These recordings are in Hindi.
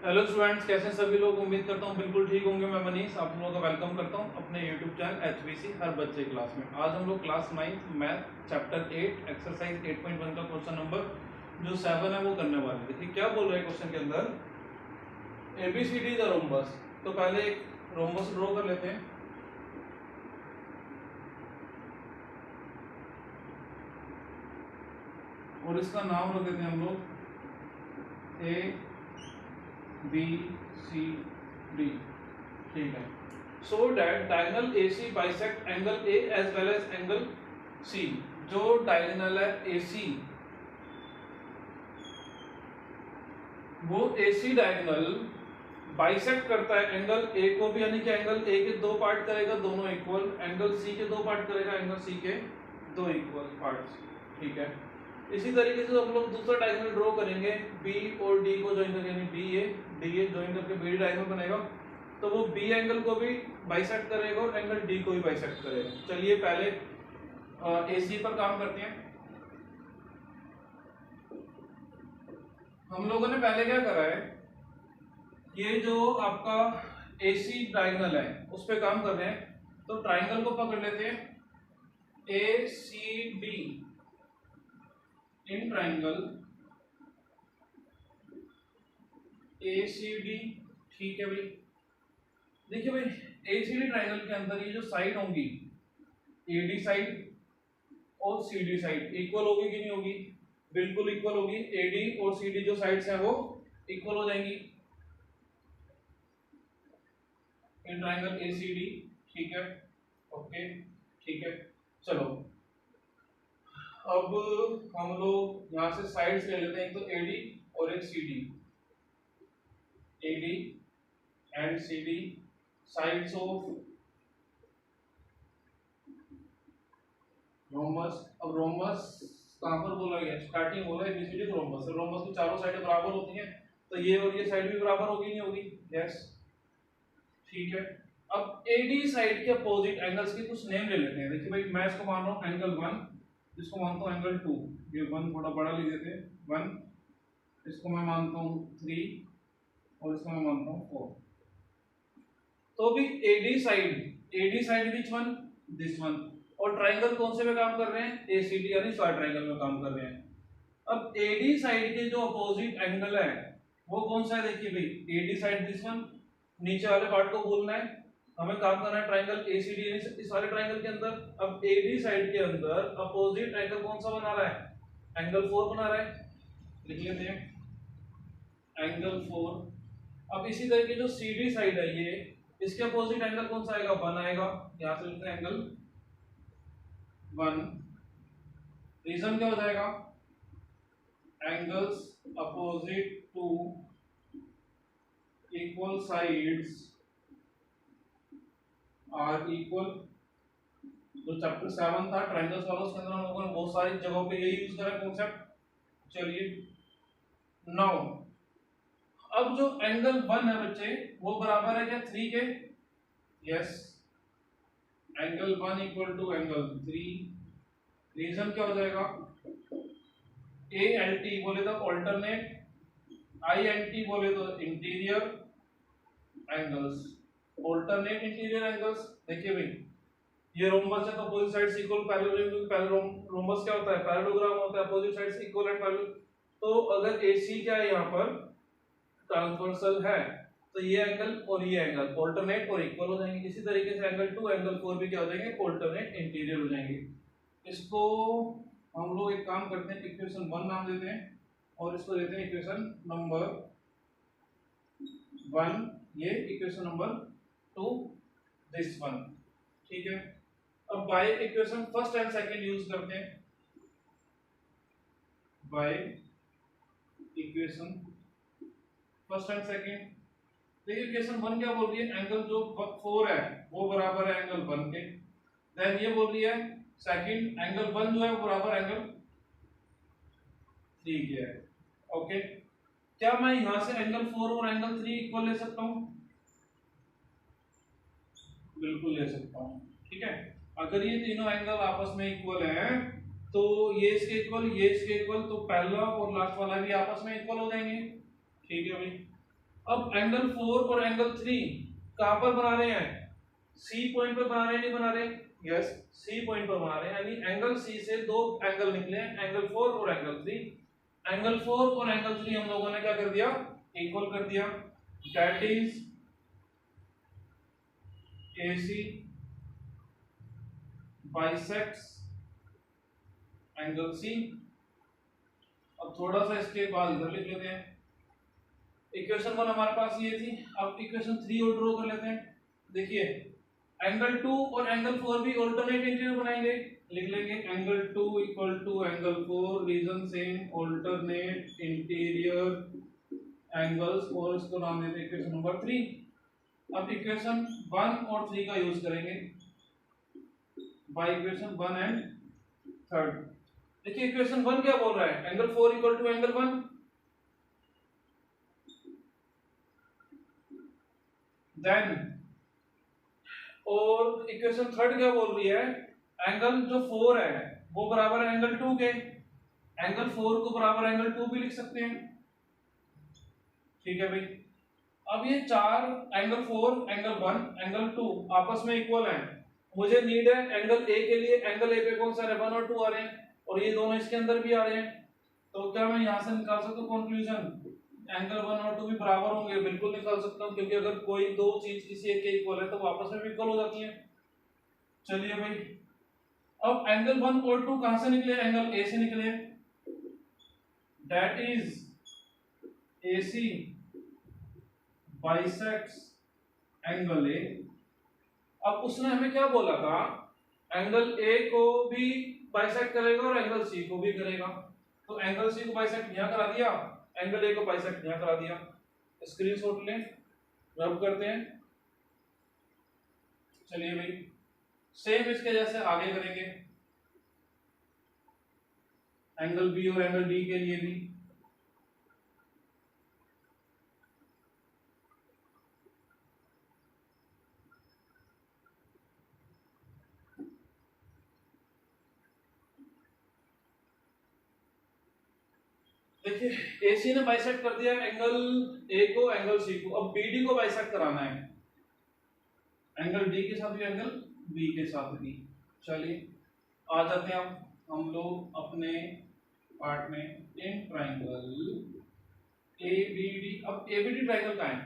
हेलो स्टूडेंट्स, कैसे हैं सभी लोग। उम्मीद करता हूँ बिल्कुल ठीक होंगे। मैं मनीष आप लोगों का वेलकम करता हूँ अपने यूट्यूब चैनल HBC हर बच्चे क्लास में। आज हम लोग क्लास 9 मैथ चैप्टर 8 एक्सरसाइज 8.1 का क्वेश्चन नंबर जो 7 है वो करने वाले थे। ठीक, क्या बोल रहे हैं क्वेश्चन के अंदर, ABCD द रोम्बस। तो पहले एक रोम्बस ड्रॉ कर लेते हैं। और इसका नाम रख देते हैं हम लोग ABCD। ठीक है। So that diagonal AC bisect angle A as well as angle C। जो डायगोनल है AC, वो AC डायगोनल बाइसेक्ट करता है एंगल A को भी, यानी कि एंगल A के दो पार्ट करेगा दोनों इक्वल, एंगल C के दो पार्ट करेगा एंगल C के दो इक्वल पार्ट्स। ठीक है। इसी तरीके से हम लोग दूसरा डायगोनल ड्रॉ करेंगे, B और D को ज्वाइन करके, यानी DA ज्वाइन करके BD डायगोनल बनेगा। तो वो B एंगल को भी बाइसेक्ट करेगा और एंगल D को भी बाइसेक्ट करेगा। चलिए पहले AC पर काम करते हैं। हम लोगों ने पहले क्या करा है, ये जो आपका AC डायगोनल है उस पे काम कर रहे हैं। तो ट्राइंगल को पकड़ लेते हैं, ACD इन ट्राइंगल ACD। ठीक है भाई, देखिए भाई ACD ट्राइंगल के अंदर ये जो साइड होंगी, AD साइड और CD साइड इक्वल होगी कि नहीं होगी? बिल्कुल इक्वल होगी। AD और CD जो साइड्स हैं वो इक्वल हो जाएंगी इन ट्राइंगल ACD। ठीक है, ओके, ठीक है। चलो अब हम लोग यहां से साइड्स ले लेते हैं, एक तो AD और एक CD। AD and CD sides of rhombus. अब रोम्बस कहां पर बोला गया? स्टार्टिंग बोला है ABCD रोम्बस। रोम्बस की चारों साइडें बराबर होती हैं, तो ये और ये साइड भी बराबर होगी नहीं होगी? यस, ठीक है। अब AD साइड के अपोजिट एंगल्स के कुछ नेम ले लेते हैं। देखिए भाई, मैं इसको मान रहा हूँ एंगल 1, इसको मानता हूँ एंगल 2। ये 1 थोड़ा बड़ा लिख देते हैं, 1। इसको मैं मानता हूँ 3 और इसको मैं मानता हूँ 4। तो भी AD side which one? This one. और ट्राइंगल कौन से में काम कर रहे हैं? ACD यानी स्क्वायर ट्राइंगल में काम कर रहे हैं। अब AD साइड के जो अपोजिट एंगल है वो कौन सा है? देखिए भाई, AD साइड दिस वन, नीचे वाले पार्ट को भूलना है, हमें काम करना है ट्राइंगल ACD यानी इस वाले ट्राइंगल के अंदर। अब AD साइड के अंदर अपोजिट एंगल कौन सा बना रहा है? एंगल 4 बना रहा है, लिख लेते हैं एंगल 4। अब इसी तरीके जो CD साइड है ये, इसके अपोजिट एंगल कौन सा आएगा? 1 आएगा। यहां से लिखते हैं एंगल 1। रीजन क्या हो जाएगा? Angles opposite to equal sides are equal. जो चैप्टर 7 था ट्रायंगल्स वाला, उसके अंदर हम लोगों ने बहुत सारी जगहों पे ये यूज करा कॉन्सेप्ट। चलिए नाउ अब जो एंगल 1 है बच्चे, वो बराबर है क्या 3 के? Yes, angle 1 equal to angle 3। Reason क्या हो जाएगा? ALT बोले तो ऑल्टरनेट, INT बोले तो interior angles, alternate interior angles. देखिए भाई, ये रोम्बस है तो opposite sides equal parallel. Rhombus क्या होता है? पैरेललोग्राम होता है, opposite sides equal and parallel. तो अगर AC क्या है यहाँ पर ट्रांसवर्सल है, तो ये एंगल और ये एंगल ऑल्टरनेट और इक्वल हो जाएंगे। इसी तरीके से एंगल 2 एंगल 4 भी क्या हो जाएंगे? ऑल्टरनेट इंटीरियर हो जाएंगे। इसको हम लोग एक काम करते हैं, इक्वेशन 1 नाम देते हैं और इसको देते हैं इक्वेशन नंबर 1, ये इक्वेशन नंबर 2 दिस वन। ठीक है। अब by equation first and second use करते हैं। By equation first and second, देखिए इक्वेशन 1 क्या बोल रही है? एंगल जो 4 है वो बराबर है एंगल 1 के। देन ये बोल रही है सेकंड एंगल 1 जो है वो बराबर एंगल 3 के है। ओके, क्या मैं यहां से एंगल 4 और एंगल 3 इक्वल ले सकता हूं? बिल्कुल ले सकता हूं। ठीक है, अगर ये तीनों एंगल आपस में इक्वल हैं तो ये इसके इक्वल, ये इसके इक्वल, तो पहला और लास्ट वाला भी आपस में इक्वल हो जाएंगे। ठीक है भाई, अब एंगल 4 और एंगल 3 कहां पर बना रहे हैं? सी पॉइंट पर बना रहे हैं, नहीं बना रहे? यस, सी पॉइंट पर बना रहे हैं, यानी एंगल सी से दो एंगल निकले हैं, एंगल 4 और एंगल 3। एंगल 4 और एंगल 3 हम लोगों ने क्या कर दिया? इक्वल कर दिया। That is AC bisects angle C। अब थोड़ा सा इसके बाद इधर लिख लेते हैं। इक्वेशन 1 हमारे पास ये थी, अब इक्वेशन 3 और ड्रॉ कर लेते हैं। देखिए एंगल 2 और एंगल 4 भी ऑल्टरनेट इंटीरियर बनाएंगे, लिख लेंगे angle 2 equal to angle 4 reason same alternate interior angles, और इसको नाम देते हैं इक्वेशन नंबर 3। अब इक्वेशन 1 और 3 का यूज करेंगे बाय इक्वेशन 1 एंड 3। देखिए इक्वेशन 1 क्या बोल रहा है? Angle 4 equal to angle 1, then और इक्वेशन 3 क्या बोल रही है? एंगल जो 4 है वो बराबर है एंगल 2 के, एंगल 4 को बराबर एंगल 2 भी लिख सकते हैं। ठीक है भाई, अब ये चार एंगल 4 एंगल 1 एंगल 2 आपस में इक्वल हैं। मुझे नीड है एंगल ए के लिए, एंगल ए पे कौन सा है? 1 और 2 आ रहे हैं, और ये दोनों इसके अंदर भी आ रहे हैं, तो क्या मैं यहां से निकाल सकता हूं कंक्लूजन? एंगल 1 और 2 भी बराबर होंगे, बिल्कुल निकाल सकता हूं, क्योंकि अगर कोई दो चीज किसी एक के इक्वल है तो वो आपस में भी इक्वल हो जाती है। चलिए भाई, अब एंगल 1 और 2 कहां से निकले? एंगल ए से निकले, that is AC bisects angle A. अब उसने हमें क्या बोला था? एंगल ए को भी बाइसेक्ट करेगा और एंगल सी को भी करेगा, तो एंगल सी को बाइसेक्ट यहां करा दिया, एंगल ए को बाइसेक्ट यहां करा दिया। स्क्रीनशॉट लें, रब करते हैं। चलिए भाई, सेम इसके जैसे आगे करेंगे एंगल बी और एंगल डी के लिए भी। देखिए AC ने बाइसेक्ट कर दिया एंगल A को एंगल C को, अब BD को बाइसेक्ट कराना है एंगल D के साथ भी एंगल B के साथ भी। चलिए आ जाते हैं हम लोग अपने पार्ट में, इन ट्राइंगल ABD। अब ABD ट्राइंगल का है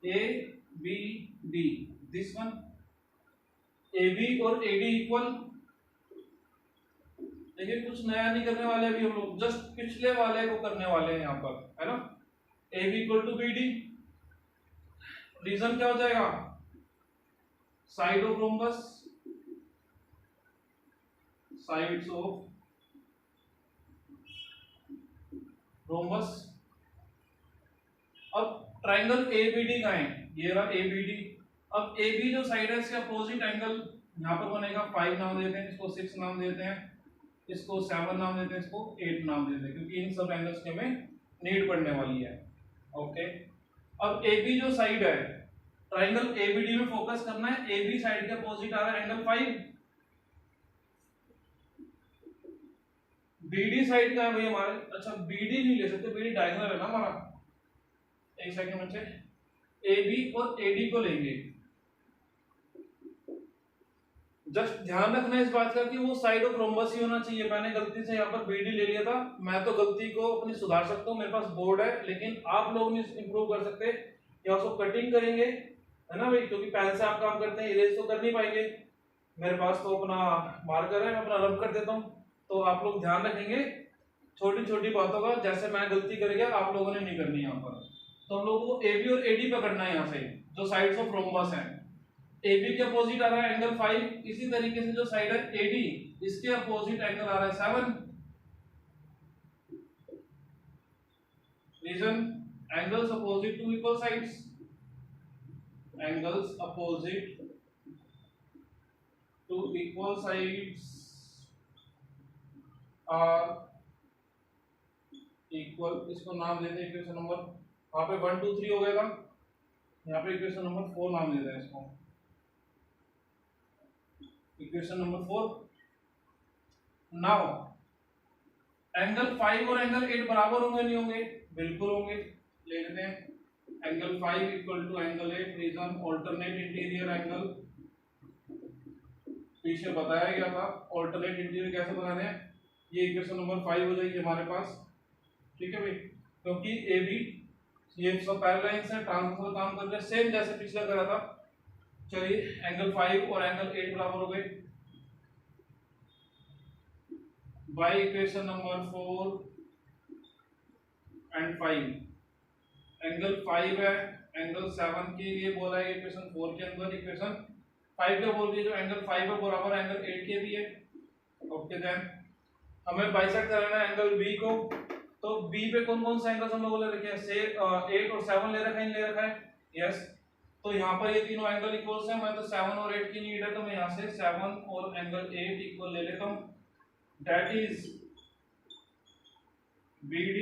ABD, दिस वन, AB और AD इक्वल। देखिए कुछ नया नहीं करने वाले अभी हम लोग, जस्ट पिछले वाले को करने वाले हैं यहाँ पर, है ना? AB equal to BD, reason क्या हो जाएगा? Side of rhombus, sides of rhombus. अब ट्राइंगल ABD का है, ये रहा ABD। अब AB जो साइड है इसके अपोजिट एंगल यहाँ पर बनेगा, 5 नाम देते हैं इसको, 6 नाम देते हैं इसको, 7 नाम देते हैं इसको, 8 नाम देते हैं, क्योंकि इन सब एंगल्स के हमें नीड पड़ने वाली है। ओके, अब AB जो साइड है, ट्राइंगल ABD में फोकस करना है, AB साइड के अपोजिट आ रहा है एंगल 5। BD साइड का है भाई हमारे, अच्छा BD नहीं ले सकते, BD डायगोनल है ना हमारा। एक सेकंड बच्चे, AB और AD को लेंगे, जस्ट ध्यान रखना इस बात का कि वो साइड ऑफ रोम्बस ही होना चाहिए। मैंने गलती से यहाँ पर BD ले लिया था, मैं तो गलती को अपनी सुधार सकता हूँ, मेरे पास बोर्ड है, लेकिन आप लोग नहीं इंप्रूव कर सकते, या उसको कटिंग करेंगे, है ना भाई, क्योंकि पेन से आप काम करते हैं, इरेज तो कर नहीं पाएंगे। मेरे पास तो अपना मार्कर है, मैं अपना रब कर देता हूँ, तो आप लोग ध्यान रखेंगे छोटी छोटी बातों का, जैसे मैं गलती कर गया आप लोगों ने नहीं करनी यहाँ पर। तो हम लोगों को AB और AD पकड़ना है यहाँ से, जो साइड्स ऑफ रोम्बस हैं। AB के अपोजिट आ रहा है एंगल 5, इसी तरीके से जो साइड है AD, इसके अपोजिट एंगल आ रहा है 7। Reason angles opposite to equal sides, angles opposite to equal sides are equal. इसको नाम देते हैं इक्वेशन नंबर, वहां पे 1 2 3 हो गया था, यहाँ पे इक्वेशन नंबर 4 नाम देते हैं इसको, इक्वेशन नंबर 4। नाउ एंगल 5 और एंगल 8 बराबर होंगे नहीं होंगे? बिल्कुल होंगे, ले लेते हैं angle 5 equal to angle 8 is an alternate interior angle. पीछे बताया गया था ऑल्टरनेट इंटीरियर कैसे बनाने हैं, ये इक्वेशन नंबर 5 हो जाएगी हमारे पास। ठीक है भाई, क्योंकि ए बी ये सब पैरेलल से ट्रांसफर काम कर रहे हैं सेम जैसे पिछला करा था। चलिए एंगल 5 और एंगल 8 बराबर हो गए। By equation number 4 and 5 angle 5 है एंगल 7 के लिए बोला है इक्वेशन 4 के अंदर, इक्वेशन 5 क्या बोल रही है जो एंगल 5 है बराबर एंगल 8 के भी है। ओके देन हमें बाइसेक्ट करना है एंगल बी को, तो बी पे कौन कौन सा एंगल्स हम लोगों ने रखे हैं, से 8 और 7 ले रखा है, ले रखा है यस। तो यहाँ पर ये तीनों एंगल इक्वल्स हैं, मैं तो 7 और 8 की नीड है तो मैं यहाँ से 7 और एंगल 8 इक्वल ले लेता हूँ, that is BD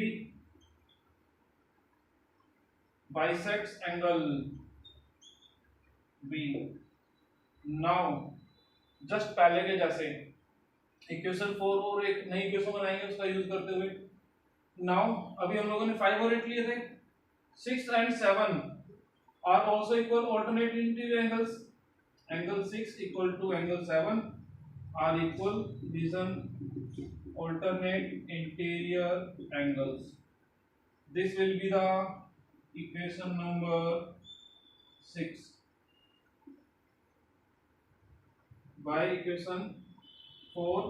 bisects angle B। Now just पहले के जैसे इक्वेशन 4 और एक नई इक्वेशन बनाएंगे उसका यूज करते हुए। नाउ अभी हम लोगों ने 5 और 8 लिए थे, 6 and 7 are also equal alternate interior angles। angle 6 equal to angle 7 are equal, these are alternate interior angles। this will be the equation number 6 by equation 4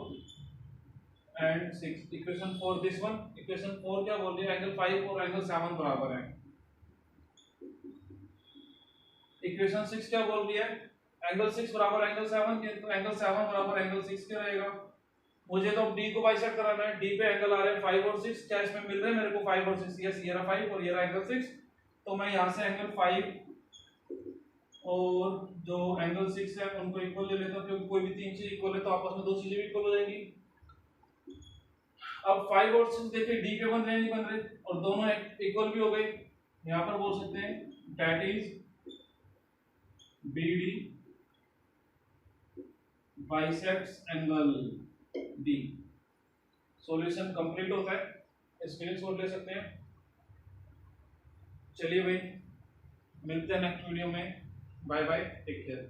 and 6। Equation 4 this one, equation 4 क्या बोल रही है एंगल 5 और एंगल 7 बराबर है। इक्वेशन 6 क्या बोल रही है एंगल 6 बराबर एंगल 7 के, तो एंगल 7 बराबर एंगल 6 के रहेगा। मुझे तो डी को बाइसेक्ट कराना है, डी पे एंगल आ रहे हैं 5 और 6, क्या इसमें मिल रहे हैं मेरे को 5 और 6, यस ये रहा 5 और ये रहा एंगल 6। तो मैं यहां से एंगल 5 और जो एंगल 6 है उनको इक्वल ले लेता हूं, क्योंकि कोई भी तीन चीज इक्वल है तो आपस में दो चीजें भी इक्वल हो जाएंगी। अब 5 और 6 देखिए डी पे बन रहे हैं नहीं बन रहे, और दोनों इक्वल भी हो गए। यहां पर बोल सकते हैं that is BD bisects angle D। Solution complete होता है, स्क्रीनशॉट ले सकते हैं। चलिए भाई मिलते हैं नेक्स्ट वीडियो में, बाय बाय, टेक केयर।